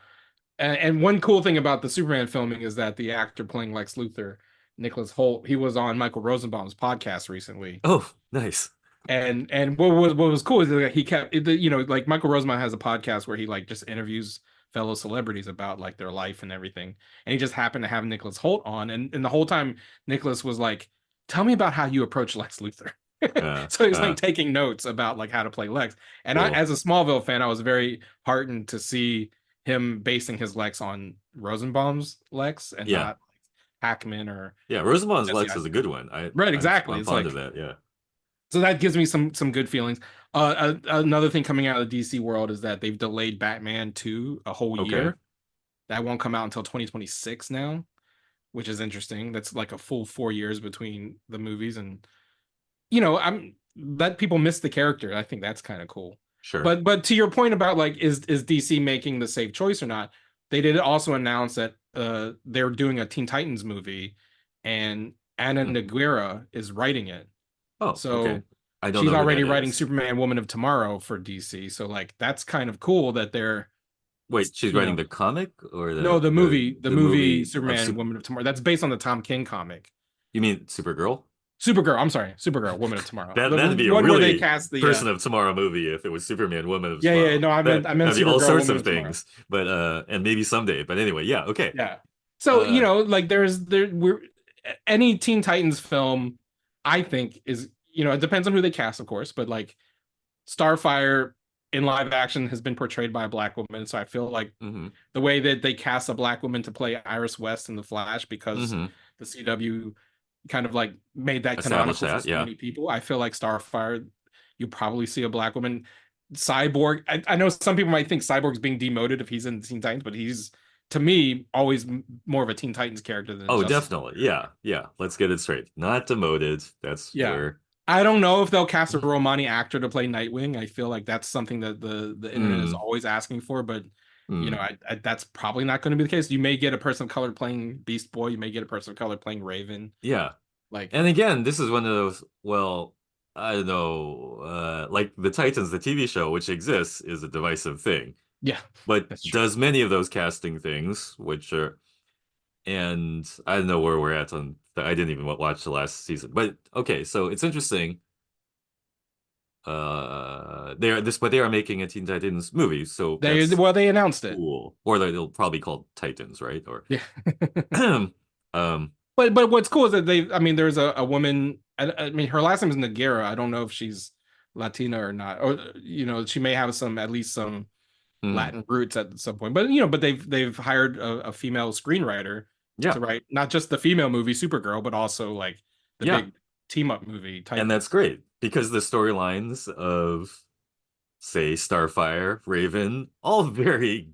And one cool thing about the Superman filming is that the actor playing Lex Luthor, Nicholas Holt, he was on Michael Rosenbaum's podcast recently. Oh, nice. And what was cool is that he kept, like Michael Rosenbaum has a podcast where he like just interviews fellow celebrities about like their life and everything. And he just happened to have Nicholas Holt on, and the whole time Nicholas was like, "Tell me about how you approach Lex Luthor." So he's like taking notes about like how to play Lex. And cool. I, as a Smallville fan, I was very heartened to see him basing his Lex on Rosenbaum's Lex and not Hackman or Rosenbaum's Lex is a good one. Exactly. I'm fond of that. Yeah. So that gives me some good feelings. Another thing coming out of the DC world is that they've delayed Batman 2 a whole year. That won't come out until 2026 now, which is interesting. That's like a full 4 years between the movies, and I'm that people miss the character. I think that's kind of cool. Sure. But to your point about like, is DC making the safe choice or not? They did also announce that they're doing a Teen Titans movie, and Anna Nogueira is writing it. Oh, so okay. I don't she's know who already that writing is. Superman Woman of Tomorrow for DC. So like, that's kind of cool that they're Wait, she's writing the comic or the movie Superman of Woman of Tomorrow. That's based on the Tom King comic. You mean Supergirl? Supergirl. I'm sorry, Supergirl Woman of Tomorrow. That'd be a one where really they cast the Person of Tomorrow movie if it was Superman Woman of yeah Tomorrow. yeah no I meant that'd be Supergirl, all sorts Woman of things, but and maybe someday. But anyway, yeah, okay. Yeah. So like we're any Teen Titans film, I think is, it depends on who they cast, of course, but like Starfire in live action has been portrayed by a black woman, so I feel like the way that they cast a black woman to play Iris West in The Flash, because the CW kind of like made that canonical for so many people. I feel like Starfire, you probably see a black woman. Cyborg, I know some people might think Cyborg's being demoted if he's in Teen Titans, but he's, to me, always more of a Teen Titans character than definitely. Yeah. Let's get it straight. Not demoted. That's where I don't know if they'll cast a Romani actor to play Nightwing. I feel like that's something that the internet is always asking for, but that's probably not going to be the case. You may get a person of color playing Beast Boy. You may get a person of color playing Raven. Yeah. Like, and again, this is one of those, well, I don't know, like the Titans, the TV show, which exists, is a divisive thing. Yeah. But does many of those casting things, which are, and I don't know where we're at on, I didn't even watch the last season, but okay, so it's interesting. But they are making a Teen Titans movie, so they announced it. Cool. Or they'll probably call Titans, right? Or But what's cool is that there's a woman. I mean, her last name is Nogueira. I don't know if she's Latina or not, or she may have some at least some Hmm. Latin roots at some point. But but they've hired a female screenwriter Yeah. to write not just the female movie Supergirl, but also like the Yeah. big team up movie And that's great because the storylines of, say, Starfire, Raven, all very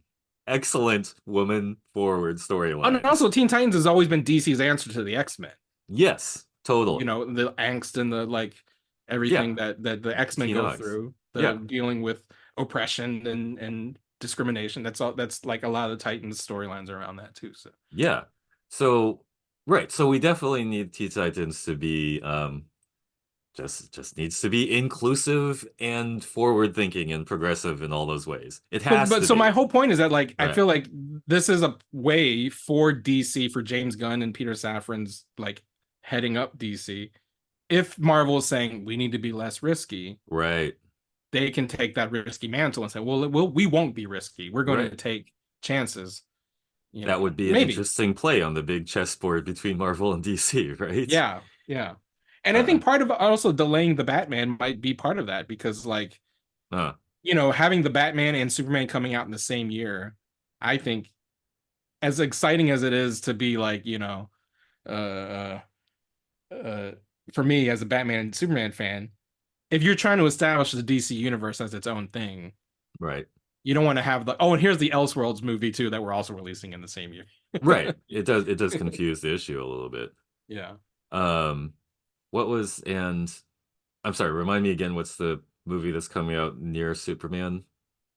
excellent woman forward And storylines. also, Teen Titans has always been DC's answer to the X-Men. Yes, totally. The angst and the like everything that the X-Men go through, dealing with oppression and discrimination. That's all. That's like a lot of the Titans storylines around that too. So yeah. So right. So we definitely need Teen Titans to be just needs to be inclusive and forward thinking and progressive in all those ways. It has but to so be. my whole point is that like I Right. feel like this is a way for DC, for James Gunn and Peter Safran's like heading up DC. If Marvel is saying we need to be less risky, Right. they can take that risky mantle and say, well, we won't be risky. We're going to take chances. That would be an interesting play on the big chessboard between Marvel and DC, right? Yeah, yeah. And I think part of also delaying the Batman might be part of that because like having the Batman and Superman coming out in the same year, I think as exciting as it is to be like, for me as a Batman and Superman fan, if you're trying to establish the DC universe as its own thing, right? You don't want to have and here's the Elseworlds movie too that we're also releasing in the same year. Right. It does confuse the issue a little bit. Yeah. And I'm sorry, remind me again, what's the movie that's coming out near Superman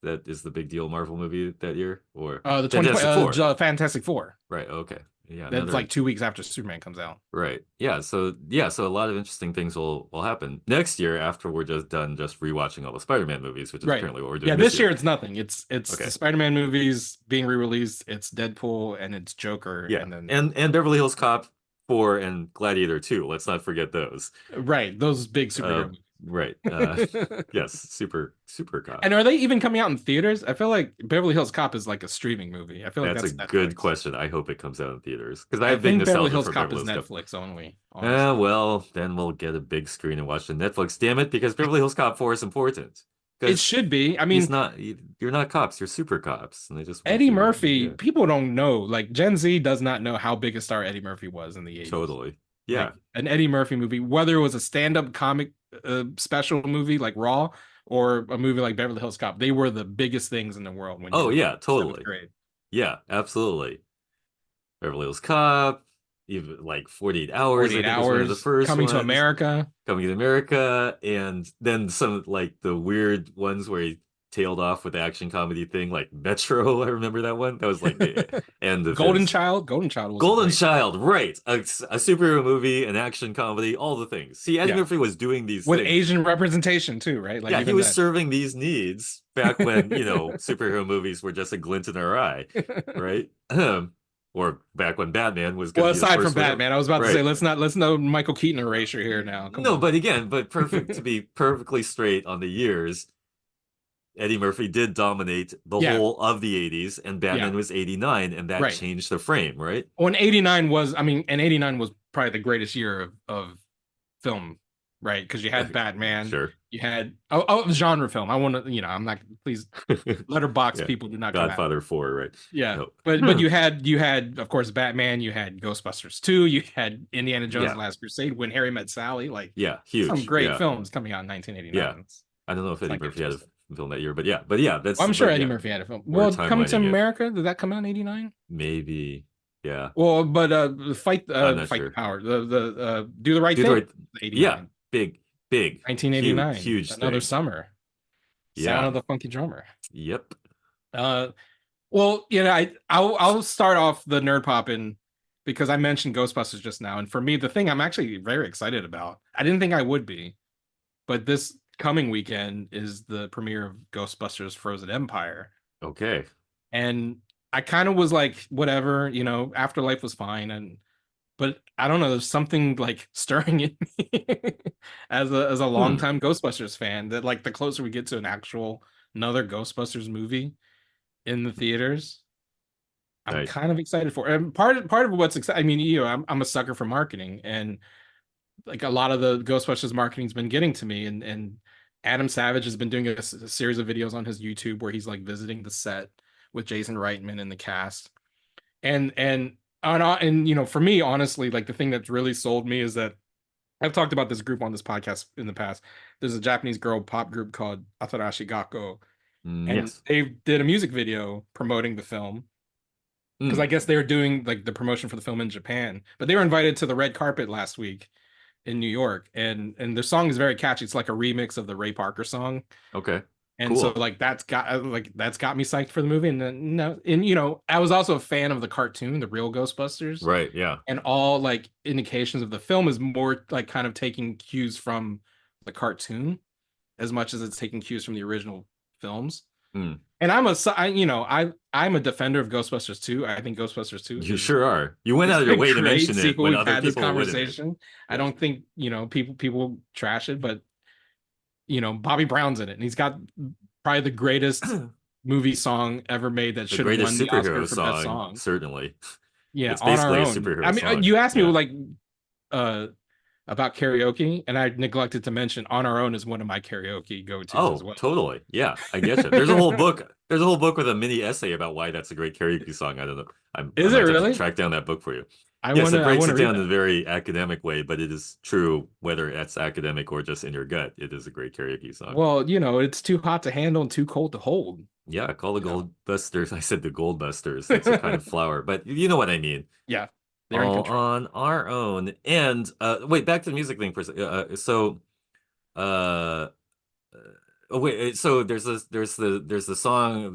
that is the big deal Marvel movie that year? Or the Fantastic Four. Right. Okay. Yeah. That's like 2 weeks after Superman comes out. Right. Yeah. So a lot of interesting things will happen next year after we're just done rewatching all the Spider-Man movies, which is currently what we're doing. Yeah, this year it's nothing. It's the Spider-Man movies being re-released. It's Deadpool and it's Joker. Yeah. And then and Beverly Hills Cop 4 and Gladiator 2. Let's not forget those. Right. Those big superhero movies. Right. Yes, super cop. And are they even coming out in theaters? I feel like Beverly Hills Cop is like a streaming movie. I feel like that's a good question. I hope it comes out in theaters because I think Beverly Hills Cop is Netflix only. Well, then we'll get a big screen and watch the Netflix. Damn it, because Beverly Hills Cop 4 is important. It should be. I mean, you're not cops. You're super cops, and they just Eddie Murphy. People don't know. Like Gen Z does not know how big a star Eddie Murphy was in the 80s. Totally. Yeah. Like, an Eddie Murphy movie, whether it was a stand-up comic special movie like Raw or a movie like Beverly Hills Cop, they were the biggest things in the world. When Totally. Yeah, absolutely. Beverly Hills Cop, even like 48 Hours. 48 Hours, the first Coming to America, and then some like the weird ones where he tailed off with the action comedy thing, like Metro. I remember that one. That was like the end of Golden Child. Golden Child was Golden Child, right? A superhero movie, an action comedy, all the things. See, Eddie Murphy was doing these with things. Asian representation too, right? Like he was serving these needs back when superhero movies were just a glint in our eye, right? Or back when Batman was well, aside from Batman, I was about to say let's no Michael Keaton erasure here now. But perfect to be perfectly straight on the years. Eddie Murphy did dominate the whole of the 80s, and Batman was 89, and that changed the frame, right? When 89 was probably the greatest year of film, right? Because you had Batman, you had genre film. I want to, I'm not, please letterbox people do not. Godfather 4, right? Yeah, no. but you had of course Batman, you had Ghostbusters 2, you had Indiana Jones and Last Crusade, When Harry Met Sally, like huge, some great films coming out in 1989. Yeah, I don't know if Eddie Murphy had a film that year, but yeah, that's. I'm sure Eddie Murphy had a film. Well, Coming to America, did that come out in 89? Maybe, yeah. Well, but fight the power, the Do the Right Thing. 89. Yeah, big 1989, huge another thing. Summer. Sound of the Funky Drummer. Yep. Well, I'll start off the nerd popping because I mentioned Ghostbusters just now, and for me, the thing I'm actually very excited about. I didn't think I would be, but this coming weekend is the premiere of Ghostbusters Frozen Empire. Okay. And I kind of was like, whatever, Afterlife was fine, but I don't know, there's something like stirring in me as a longtime Ghostbusters fan that like the closer we get to another Ghostbusters movie in the theaters, I'm kind of excited for it. And part of what's exciting, I mean, I'm a sucker for marketing, and like a lot of the Ghostbusters marketing's been getting to me, and Adam Savage has been doing a series of videos on his YouTube where he's like visiting the set with Jason Reitman and the cast. And you know, for me, honestly, like the thing that's really sold me is that I've talked about this group on this podcast in the past. There's a Japanese girl pop group called Atarashii Gakko, and Yes. they did a music video promoting the film because I guess they were doing like the promotion for the film in Japan, but they were invited to the red carpet last week in New York, and the song is very catchy. It's like a remix of the Ray Parker song, Okay. and so Cool. like that's got me psyched for the movie. And then no, and you know, I was also a fan of the cartoon, the real Ghostbusters, Right. Yeah. and all like indications of the film is more like kind of taking cues from the cartoon as much as it's taking cues from the original films. Hmm. And I'm a defender of Ghostbusters 2. I think Ghostbusters 2 You is sure are. You went it's out of your a way to great mention it sequel. when We've other had this people wouldn't. conversation. I Yes. don't think, you know, people trash it, but you know, Bobby Brown's in it, and he's got probably the greatest movie song ever made that The should have won greatest the Oscar superhero for best song, song. certainly. Yeah, It's On Our basically a Own. superhero I mean, song. you asked me Yeah. like uh about karaoke, and I neglected to mention On Our Own is one of my karaoke go-tos as Oh, well. totally. Yeah, I get you. There's a whole book. There's a whole book with a mini essay about why that's a great karaoke song. I don't know. I Is it might have to really? track down that book for you. I Yes, wanna it I breaks wanna it read down in a that. very academic way, but it is true whether it's academic or just in your gut. It is a great karaoke song. Well, you know, it's too hot to handle and too cold to hold. Yeah, call the You know? Gold Busters. I said the Gold Busters. That's a kind of flower, but you know what I mean. Yeah, they're in All control. on our own. And wait, back to the music thing for a second. Uh, oh wait, so there's the song,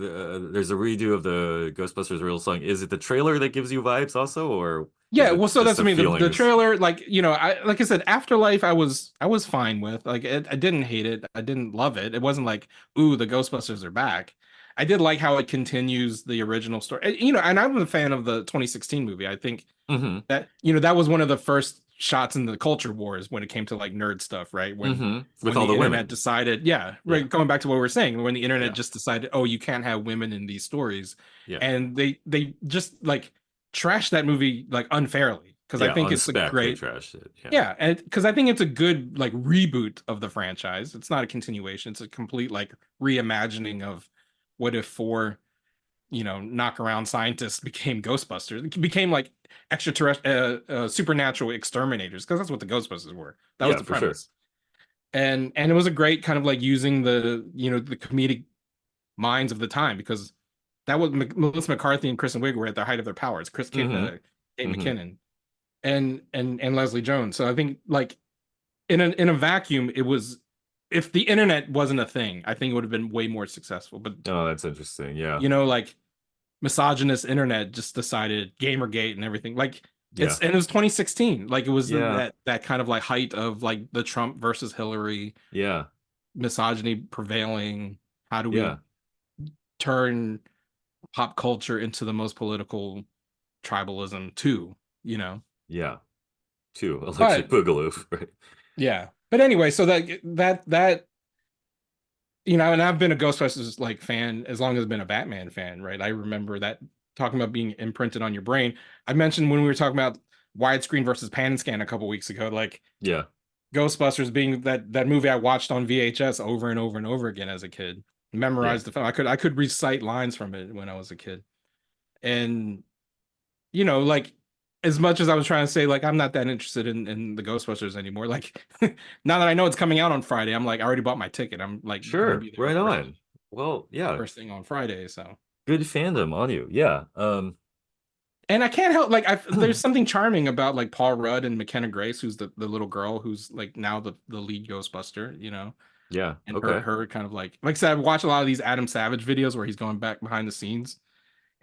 there's a redo of the Ghostbusters real song. Is it the trailer that gives you vibes also, or is Yeah, it well, so just that's the what I mean. The feelings? trailer, like, you know, like I said, Afterlife, I was fine with. Like, I didn't hate it. I didn't love it. It wasn't like, ooh, the Ghostbusters are back. I did like how it continues the original story. You know, and I'm a fan of the 2016 movie. I think Mm-hmm. that, you know, that was one of the first shots in the culture wars when it came to like nerd stuff, right? Mm-hmm. With When all the the internet women. decided, yeah, Yeah. right, going back to what we were saying, when the internet Yeah. just decided, oh, you can't have women in these stories, Yeah. and they just like trashed that movie like unfairly because I Yeah. think On it's a spec, they great, trashed it. Yeah. yeah, and because I think it's a good like reboot of the franchise. It's not a continuation. It's a complete like reimagining of what if four, you know, knock around scientists became Ghostbusters. It became like extraterrestrial, supernatural exterminators because that's what the Ghostbusters were. That was Yeah, the for sure. premise, and it was a great kind of like using the, you know, the comedic minds of the time because that was Melissa McCarthy and Kristen Wiig were at the height of their powers. Mm-hmm. Kate Mm-hmm. McKinnon and Leslie Jones. So I think like in a vacuum, it was, if the internet wasn't a thing, I think it would have been way more successful. But Oh, that's interesting. Yeah. you know, like misogynist internet just decided Gamergate and everything. Like Yeah. and it was 2016. Like it was Yeah. that kind of like height of like the Trump versus Hillary Yeah. misogyny prevailing. How do we Yeah. turn pop culture into the most political tribalism too, you know? Yeah. Two. Electric But Boogaloo. Right. yeah. But anyway, so that you know, and I've been a Ghostbusters like fan as long as I've been a Batman fan, right? I remember that, talking about being imprinted on your brain. I mentioned when we were talking about widescreen versus pan scan a couple weeks ago, like Yeah. Ghostbusters being that movie I watched on VHS over and over and over again as a kid. Yeah. Memorized the film. I could recite lines from it when I was a kid. And you know, like as much as I was trying to say, like, I'm not that interested in the Ghostbusters anymore. Like now that I know it's coming out on Friday, I'm like, I already bought my ticket. I'm like gonna Sure. be there Right on. Well, yeah. first thing on Friday. So, Good fandom on you. Yeah. and I can't help like there's something charming about like Paul Rudd and McKenna Grace, who's the little girl who's like now the lead Ghostbuster, you know, Yeah. and Okay. her kind of like I said, I watch a lot of these Adam Savage videos where he's going back behind the scenes.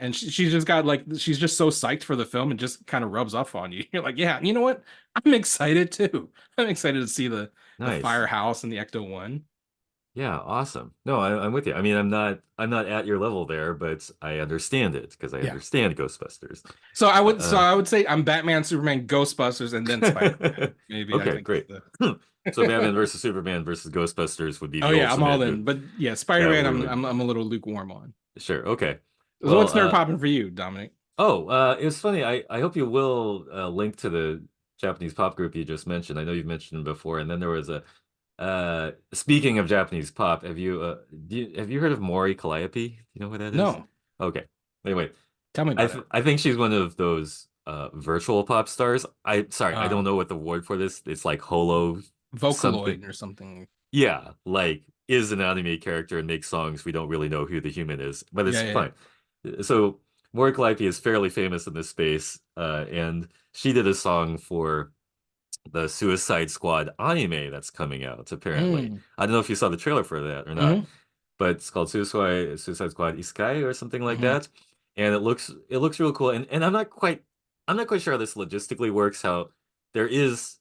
And she's just got like, she's just so psyched for the film and just kind of rubs off on you. You're like, yeah, you know what? I'm excited too. I'm excited to see the Nice. firehouse and the Ecto One. Yeah, awesome. No, I'm with you. I mean, I'm not at your level there, but I understand it because I Yeah. understand Ghostbusters. So Uh, I would say I'm Batman, Superman, Ghostbusters, and then Spider-Man. Maybe I okay, think great. the So Batman versus Superman versus Ghostbusters would be oh the yeah, I'm all ultimate. in. But yeah, Yeah, Spider-Man, we would. I'm a little lukewarm on. Sure. Okay. So Well, what's nerd popping for you, Dominic? oh, it was funny. I hope you will link to the Japanese pop group you just mentioned. I know you've mentioned them before, and then there was Speaking of Japanese pop, have you heard of Mori Calliope? Do you know who that is? No, Okay. Anyway, tell me about it. I think she's one of those virtual pop stars. I Uh, don't know what the word for this. It's like holo something. Vocaloid or something. Yeah, like is an anime character and makes songs. We don't really know who the human is, but it's Yeah, yeah, fine. So Mori Calliope is fairly famous in this space, and she did a song for the Suicide Squad anime that's coming out, yeah. apparently. I don't know if you saw the trailer for that or not, Mm-hmm. but it's called Suicide Squad Isekai or something like Mm-hmm. that. And it looks real cool. And I'm not quite sure how this logistically works, how there is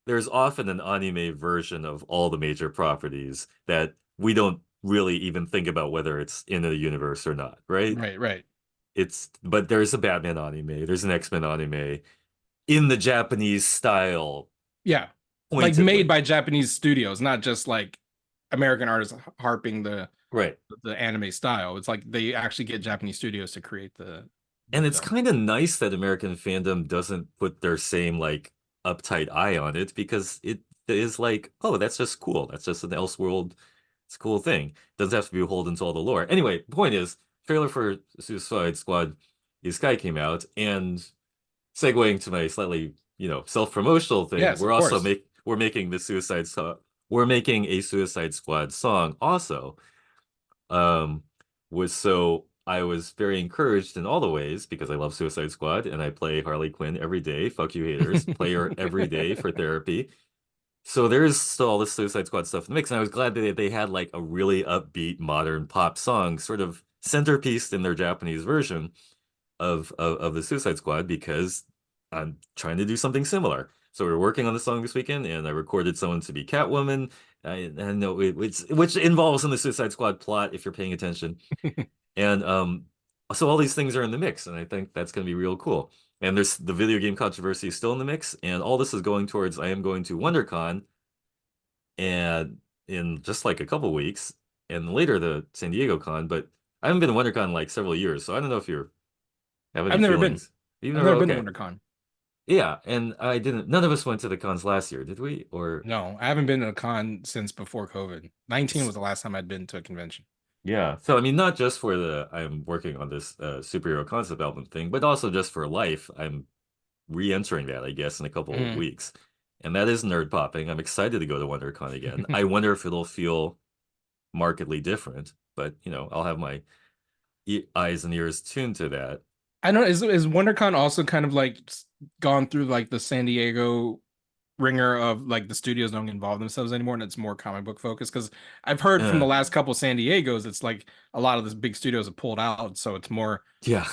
there's often an anime version of all the major properties that we don't really even think about whether it's in the universe or not, right? Right, right. But there's a Batman anime, there's an X-Men anime in the Japanese style Yeah. Like made pointedly. by Japanese studios, not just like American artists harping Right. the anime style. It's like they actually get Japanese studios to create And it's the kind of nice that American fandom doesn't put their same like uptight eye on it because it is like, oh, that's just cool. That's just an Elseworld. It's a cool thing. Doesn't have to be beholden to all the lore. Anyway, the point is, trailer for Suicide Squad Sky came out, and segueing to my slightly, self-promotional thing, Yes, of course. we're making the Suicide Squad we're making a Suicide Squad song also. Um, was so I was very encouraged in all the ways because I love Suicide Squad and I play Harley Quinn every day. Fuck you haters. Play her every day for therapy. So there's still all this Suicide Squad stuff in the mix, and I was glad that they had like a really upbeat modern pop song, sort of centerpiece in their Japanese version of the Suicide Squad because I'm trying to do something similar. So we were working on the song this weekend, and I recorded someone to be Catwoman. I know which involves in the Suicide Squad plot if you're paying attention. And so all these things are in the mix, and I think that's going to be real cool. And there's the video game controversy is still in the mix, and all this is going towards I am going to WonderCon and in just like a couple weeks, and later the San Diego Con. But I haven't been to WonderCon in like several years, so I don't know if you're have any I've never been. feelings. You I've know, never been to okay, WonderCon. yeah, and I didn't. None of us went to the cons last year, did we? Or No, I haven't been to a con since before COVID. 19 was the last time I'd been to a convention. yeah. So I mean, not just for the I'm working on this superhero concept album thing, but also just for life. I'm re-entering that, I guess, in a couple of Mhm. weeks, and that is nerd popping. I'm excited to go to WonderCon again. I wonder if it'll feel markedly different, but I'll have my eyes and ears tuned to that. I know is WonderCon also kind of like gone through like the San Diego ringer of like the studios don't involve themselves anymore and it's more comic book focused because I've heard from Uh, the last couple San Diegos it's like a lot of the big studios have pulled out so it's more yeah.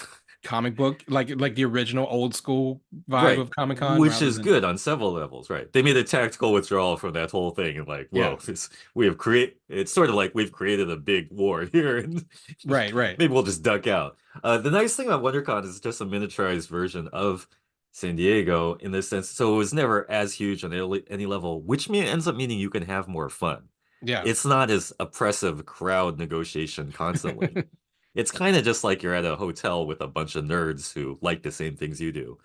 comic book like the original old school vibe Right. of Comic-Con Which rather is than good on several levels, right? They made a tactical withdrawal from that whole thing and like, yeah, whoa, it's sort of like we've created a big war here and right. maybe we'll just duck out. The nice thing about WonderCon is just a miniaturized version of San Diego in this sense. So it was never as huge on any level, which ends up meaning you can have more fun. Yeah. It's not as oppressive crowd negotiation constantly. It's kind of just like you're at a hotel with a bunch of nerds who like the same things you do.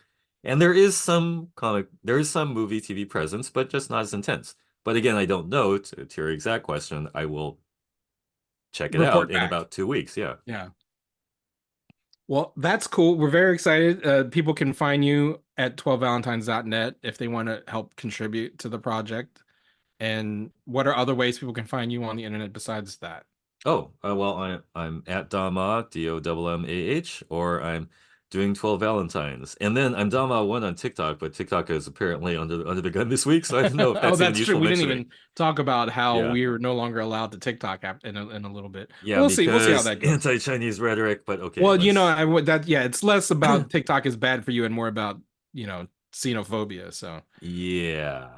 And there is some movie TV presence, but just not as intense. But again, I don't know. To your exact question, I will check it out Report in back. about 2 weeks. Yeah. Yeah. Well, that's cool. We're very excited. People can find you at 12valentines.net if they want to help contribute to the project. And what are other ways people can find you on the internet besides that? Oh, well, I'm at Dama, DOMMAH, or I'm doing 12 Valentines. And then I'm Dama1 on TikTok, but TikTok is apparently under the gun this week, so I don't know if Oh, that's even that's true. useful We didn't mentioning. even talk about how Yeah. we're no longer allowed to TikTok app in a little bit. Yeah, We'll see. We'll see how because that goes. anti-Chinese rhetoric, but okay, Well, let's I would that yeah, it's less about TikTok is bad for you and more about, xenophobia. So yeah.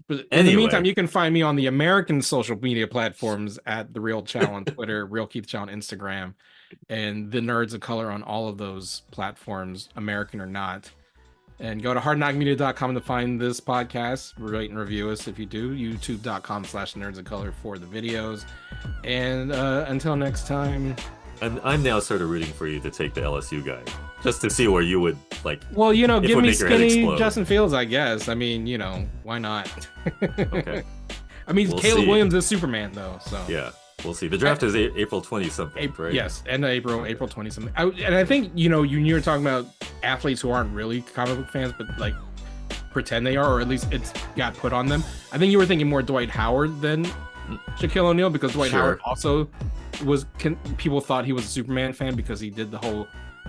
but in the meantime, Anyway, you can find me on the American social media platforms at The Real Chow on Twitter, Real Keith Chow on Instagram, and The Nerds of Color on all of those platforms, American or not. And go to hardknockmedia.com to find this podcast. Rate and review us if you do. YouTube.com/nerds of color for the videos. And until next time. I'm now sort of rooting for you to take the LSU guy, just to see where you would like. Well, if it give would me make your head skinny explode. Justin Fields, I guess. I mean, why not? Okay. I mean, We'll Caleb see. Williams is Superman though, so Yeah, we'll see. The draft is April 20 something, right? Yes, end of April 20 something. And I think you were talking about athletes who aren't really comic book fans, but like pretend they are, or at least it's got put on them. I think you were thinking more Dwight Howard than Shaquille O'Neal, because Dwight Howard also people thought he was a Superman fan because he did the whole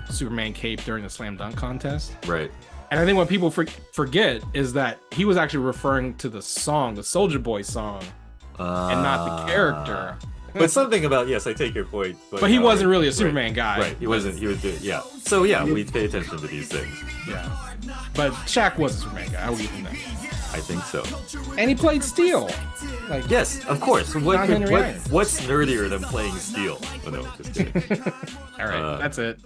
Superman cape during the slam dunk contest. Right. And I think what people forget is that he was actually referring to the song, the Soulja Boy song, and not the character. But something about, yes, I take your point. But he wasn't really a Superman guy. Right, he wasn't. He was doing, yeah. So yeah, we pay attention to these things. Yeah. But Shaq was a Superman guy. I will give him that. I think so. And he played Steel. Like, Yes, of course. Not Henry Iron. What's nerdier than playing Steel? Oh no, just kidding. all right, that's it.